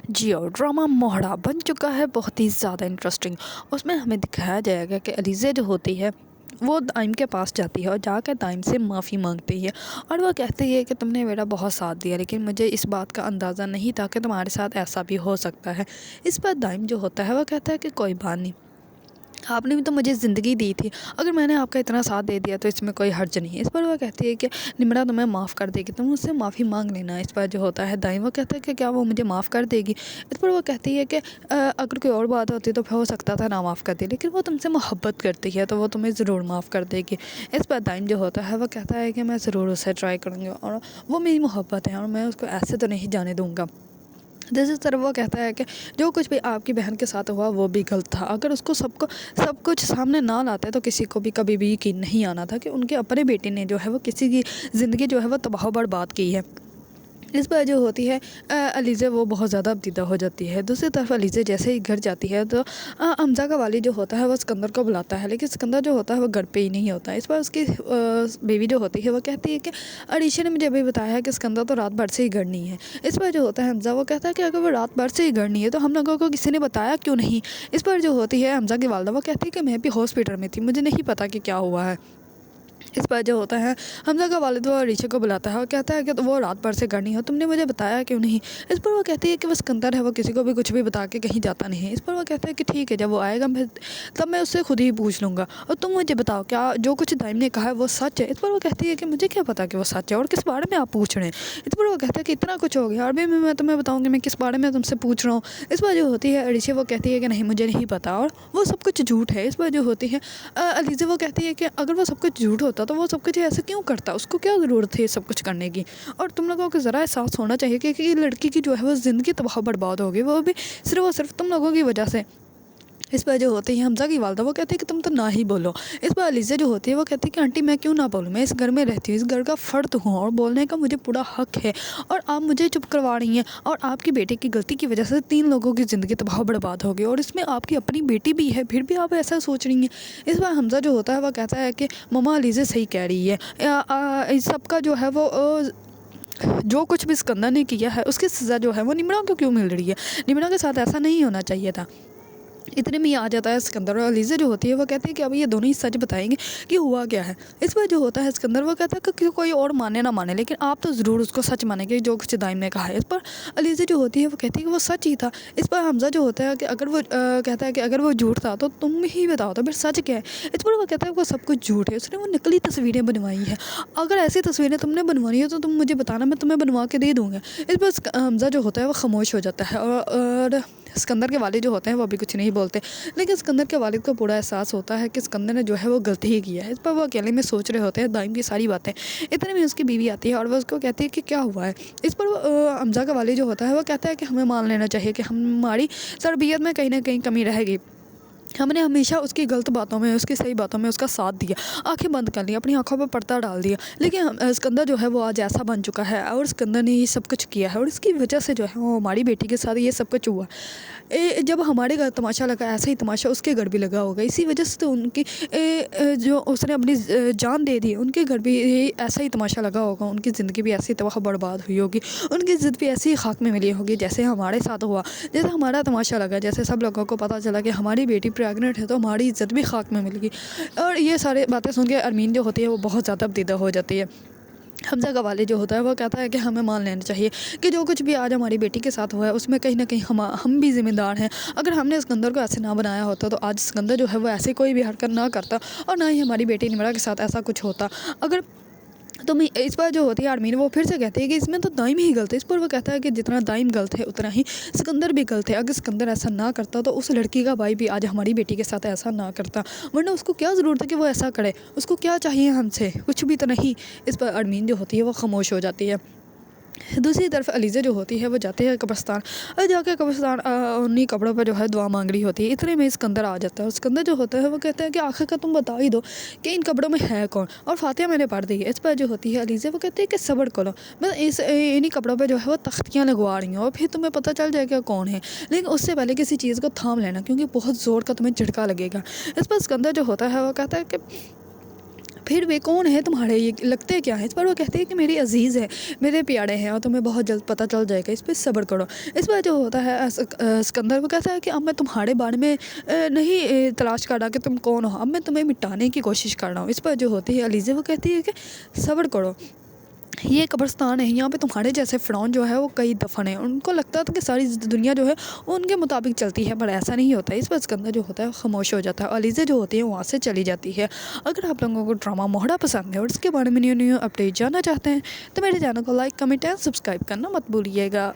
جی اور ڈرامہ موہڑا بن چکا ہے بہت ہی زیادہ انٹرسٹنگ۔ اس میں ہمیں دکھایا جائے گا کہ علیزہ جو ہوتی ہے وہ دائم کے پاس جاتی ہے اور جا کے دائم سے معافی مانگتی ہے، اور وہ کہتی ہے کہ تم نے میرا بہت ساتھ دیا لیکن مجھے اس بات کا اندازہ نہیں تھا کہ تمہارے ساتھ ایسا بھی ہو سکتا ہے۔ اس پر دائم جو ہوتا ہے وہ کہتا ہے کہ کوئی بات نہیں، آپ نے بھی تو مجھے زندگی دی تھی، اگر میں نے آپ کا اتنا ساتھ دے دیا تو اس میں کوئی حرج نہیں ہے۔ اس پر وہ کہتی ہے کہ نمرا تمہیں معاف کر دے گی، تم مجھ سے معافی مانگ لینا۔ اس پر جو ہوتا ہے دائم وہ کہتا ہے کہ کیا وہ مجھے معاف کر دے گی؟ اس پر وہ کہتی ہے کہ اگر کوئی اور بات ہوتی تو پھر ہو سکتا تھا نہ معاف کر دے، لیکن وہ تم سے محبت کرتی ہے تو وہ تمہیں ضرور معاف کر دے گی۔ اس پر دائم جو ہوتا ہے وہ کہتا ہے کہ میں ضرور اسے ٹرائی کروں گا، اور وہ میری محبت ہے اور میں اس کو ایسے تو نہیں جانے دوں گا۔ دوسری طرف وہ کہتا ہے کہ جو کچھ بھی آپ کی بہن کے ساتھ ہوا وہ بھی غلط تھا، اگر اس کو سب کچھ سامنے نہ لاتے تو کسی کو بھی کبھی بھی یقین نہیں آنا تھا کہ ان کے اپنے بیٹے نے جو ہے وہ کسی کی زندگی جو ہے وہ تباہ و برباد کی ہے۔ اس پر جو ہوتی ہے علیزہ وہ بہت زیادہ ابتدا ہو جاتی ہے۔ دوسری طرف علیزہ جیسے ہی گھر جاتی ہے تو حمزہ کا والد جو ہوتا ہے وہ اسکندر کو بلاتا ہے، لیکن اسکندر جو ہوتا ہے وہ گھر پہ ہی نہیں ہوتا ہے۔ اس پر اس کی بیوی جو ہوتی ہے وہ کہتی ہے کہ عریشہ نے مجھے ابھی بتایا ہے کہ اسکندر تو رات بھر سے ہی گھر نہیں ہے۔ اس پر جو ہوتا ہے حمزہ وہ کہتا ہے کہ اگر وہ رات بھر سے ہی گھر نہیں ہے تو ہم لوگوں کو کسی نے بتایا کیوں نہیں؟ اس پر جو ہوتی ہے حمزہ کی والدہ وہ کہتی ہے کہ میں بھی ہاسپٹل میں تھی، مجھے نہیں پتا کہ کیا ہوا ہے۔ اس پر جو ہوتا ہے حمزہ کا والد وہ عریشہ کو بلاتا ہے اور کہتا ہے کہ وہ رات بھر سے گھر نہیں ہو، تم نے مجھے بتایا کیوں نہیں؟ اس پر وہ کہتی ہے کہ وہ اسکندر ہے، وہ کسی کو بھی کچھ بھی بتا کے کہیں جاتا نہیں ہے۔ اس پر وہ کہتا ہے کہ ٹھیک ہے، جب وہ آئے گا تب میں اس سے خود ہی پوچھ لوں گا، اور تم مجھے بتاؤ کیا جو کچھ دائم نے کہا ہے وہ سچ ہے؟ اس پر وہ کہتی ہے کہ مجھے کیا پتا کہ وہ سچ ہے اور کس بارے میں آپ پوچھ رہے ہیں؟ اس پر وہ کہتا ہے کہ اتنا کچھ ہو گیا اور بھی میں تمہیں بتاؤں کہ میں کس بارے میں تم سے پوچھ رہا ہوں۔ اس پر جو ہوتی ہے عریشہ وہ کہتی ہے کہ نہیں مجھے نہیں پتا اور وہ سب کچھ جھوٹ ہے۔ اس پر جو ہوتی ہے علیزہ وہ کہتی ہے کہ اگر وہ سب کچھ جھوٹ ہوتا تو وہ سب کچھ ایسے کیوں کرتا، اس کو کیا ضرورت ہے یہ سب کچھ کرنے کی؟ اور تم لوگوں کو ذرا احساس ہونا چاہیے کہ یہ لڑکی کی جو ہے وہ زندگی تباہ برباد ہوگی، وہ بھی صرف اور صرف تم لوگوں کی وجہ سے۔ اس پر جو ہوتی ہے حمزہ کی والدہ وہ کہتی ہے کہ تم تو نہ ہی بولو۔ اس پر علیزہ جو ہوتی ہے وہ کہتی ہے کہ آنٹی میں کیوں نہ بولوں، میں اس گھر میں رہتی ہوں، اس گھر کا فرد ہوں اور بولنے کا مجھے پورا حق ہے، اور آپ مجھے چپ کروا رہی ہیں، اور آپ کی بیٹے کی غلطی کی وجہ سے 3 لوگوں کی زندگی تباہ و برباد ہوگی، اور اس میں آپ کی اپنی بیٹی بھی ہے، پھر بھی آپ ایسا سوچ رہی ہیں۔ اس پر حمزہ جو ہوتا ہے وہ کہتا ہے کہ مما علیزہ صحیح کہہ رہی ہے، اس سب کا جو ہے وہ جو کچھ بھی اسکندر نے کیا ہے اس کی سزا جو ہے وہ نمرا کو کیوں مل رہی ہے؟ نمرا کے ساتھ ایسا نہیں ہونا چاہیے تھا۔ اتنے میں ہی آ جاتا ہے اسکندر، اور علیزہ جو ہوتی ہے وہ کہتی ہے کہ اب یہ دونوں ہی سچ بتائیں گے کہ ہوا کیا ہے۔ اس پر جو ہوتا ہے اسکندر وہ کہتا ہے کہ کوئی اور مانے نہ مانے لیکن آپ تو ضرور اس کو سچ مانیں گے جو کچھ دائم نے کہا ہے۔ اس پر علیزہ جو ہوتی ہے وہ کہتی ہے کہ وہ سچ ہی تھا۔ اس پر حمزہ جو ہوتا ہے کہ اگر وہ کہتا ہے کہ اگر وہ جھوٹ تھا تو تم ہی بتاؤ تو پھر سچ کیا ہے؟ اس پر وہ کہتا ہے کہ وہ سب کچھ جھوٹ ہے، اس نے وہ نقلی تصویریں بنوائی ہیں، اگر ایسی تصویریں تم نے بنوانی ہے تو تم مجھے بتانا، میں تمہیں بنوا کے دے دوں گا۔ اس پر حمزہ جو ہوتا ہے وہ خاموش ہو جاتا ہے، اور اسکندر کے والد جو ہوتے ہیں وہ بھی کچھ نہیں بولتے، لیکن اسکندر کے والد کو پورا احساس ہوتا ہے کہ اسکندر نے جو ہے وہ غلطی ہی کیا ہے۔ اس پر وہ اکیلے میں سوچ رہے ہوتے ہیں دائم کی ساری باتیں۔ اتنے میں اس کی بیوی آتی ہے اور وہ اس کو کہتی ہے کہ کیا ہوا ہے؟ اس پر حمزہ کا والد جو ہوتا ہے وہ کہتا ہے کہ ہمیں مان لینا چاہیے کہ ہماری تربیت میں کہیں نہ کہیں کمی رہ گئی، ہم نے ہمیشہ اس کی غلط باتوں میں، اس کی صحیح باتوں میں اس کا ساتھ دیا، آنکھیں بند کر لی، اپنی آنکھوں پہ پردہ ڈال دیا، لیکن اسکندر جو ہے وہ آج ایسا بن چکا ہے اور اسکندر نے یہ سب کچھ کیا ہے، اور اس کی وجہ سے جو ہے وہ ہماری بیٹی کے ساتھ یہ سب کچھ ہوا۔ جب ہمارے گھر تماشا لگا ایسا ہی تماشا اس کے گھر بھی لگا ہوگا، اسی وجہ سے تو ان کی جو اس نے اپنی جان دے دی، ان کے گھر بھی ایسا ہی تماشا لگا ہوگا، ان کی زندگی بھی ایسی تباہ برباد ہوئی ہوگی، ان کی عزت بھی ایسی ہی خاک میں ملی ہوگی جیسے ہمارے ساتھ ہوا، جیسے ہمارا تماشا لگا، جیسے سب لوگوں کو پتہ چلا کہ ہماری بیٹی پریگننٹ ہے تو ہماری عزت بھی خاک میں مل گئی۔ اور یہ سارے باتیں سن کے ارمین جو ہوتی ہے وہ بہت زیادہ ابتدا ہو جاتی ہے۔ حمزہ کا والد جو ہوتا ہے وہ کہتا ہے کہ ہمیں مان لینا چاہیے کہ جو کچھ بھی آج ہماری بیٹی کے ساتھ ہوا ہے اس میں کہیں نہ کہیں ہم بھی ذمہ دار ہیں، اگر ہم نے اسکندر کو ایسے نہ بنایا ہوتا تو آج اسکندر جو ہے وہ ایسے کوئی بھی حرکت نہ کرتا، اور نہ ہی ہماری بیٹی نمرا کے ساتھ ایسا کچھ ہوتا۔ اگر تم اس پر جو ہوتی ہے ارمین وہ پھر سے کہتی ہے کہ اس میں تو دائم ہی غلط ہے۔ اس پر وہ کہتا ہے کہ جتنا دائم غلط ہے اتنا ہی اسکندر بھی غلط ہے، اگر اسکندر ایسا نہ کرتا تو اس لڑکی کا بھائی بھی آج ہماری بیٹی کے ساتھ ایسا نہ کرتا، ورنہ اس کو کیا ضرورت ہے کہ وہ ایسا کرے، اس کو کیا چاہیے ہم سے؟ کچھ بھی تو نہیں۔ اس پر ارمین جو ہوتی ہے وہ خاموش ہو جاتی ہے۔ دوسری طرف علیزہ جو ہوتی ہے وہ جاتے ہیں قبرستان، اور جا کے قبرستان انہیں کپڑوں پہ جو ہے دعا مانگ رہی ہوتی ہے۔ اتنے میں اسکندر آ جاتا ہے، اور اسکندر جو ہوتا ہے وہ کہتا ہے کہ آخر کا تم بتا ہی دو کہ ان کپڑوں میں ہے کون، اور فاتحہ میں نے پڑھ دی ہے۔ اس پر جو ہوتی ہے علیزہ وہ کہتے ہیں کہ صبر کرو، میں انہیں کپڑوں پہ جو ہے وہ تختیاں لگوا رہی ہوں اور پھر تمہیں پتہ چل جائے گا کون ہے، لیکن اس سے پہلے کسی چیز کو تھام لینا کیونکہ بہت زور کا تمہیں جھٹکا لگے گا۔ اس پر اسکندر جو ہوتا ہے وہ کہتا ہے کہ پھر وہ کون ہے تمہارے، یہ لگتے کیا ہیں؟ اس پر وہ کہتے ہیں کہ میری عزیز ہے، میرے پیارے ہیں اور تمہیں بہت جلد پتہ چل جائے گا، اس پہ صبر کرو۔ اس پر جو ہوتا ہے اسکندر وہ کہتا ہے کہ اب میں تمہارے بارے میں نہیں تلاش کر رہا کہ تم کون ہو، اب میں تمہیں مٹانے کی کوشش کر رہا ہوں۔ اس پر جو ہوتی ہے علیزہ وہ کہتی ہے کہ صبر کرو، یہ قبرستان ہے، یہاں پہ تمہارے جیسے فرعون جو ہے وہ کئی دفن ہیں۔ ان کو لگتا تھا کہ ساری دنیا جو ہے وہ ان کے مطابق چلتی ہے، پر ایسا نہیں ہوتا ہے۔ اس پر اسکندر جو ہوتا ہے وہ خاموش ہو جاتا ہے اور علیزہ جو ہوتی ہے وہاں سے چلی جاتی ہے۔ اگر آپ لوگوں کو ڈرامہ موہڑا پسند ہے اور اس کے بارے میں نیو اپڈیٹ جاننا چاہتے ہیں تو میرے چینل کو لائک، کمنٹ اینڈ سبسکرائب کرنا مت بھولیے گا۔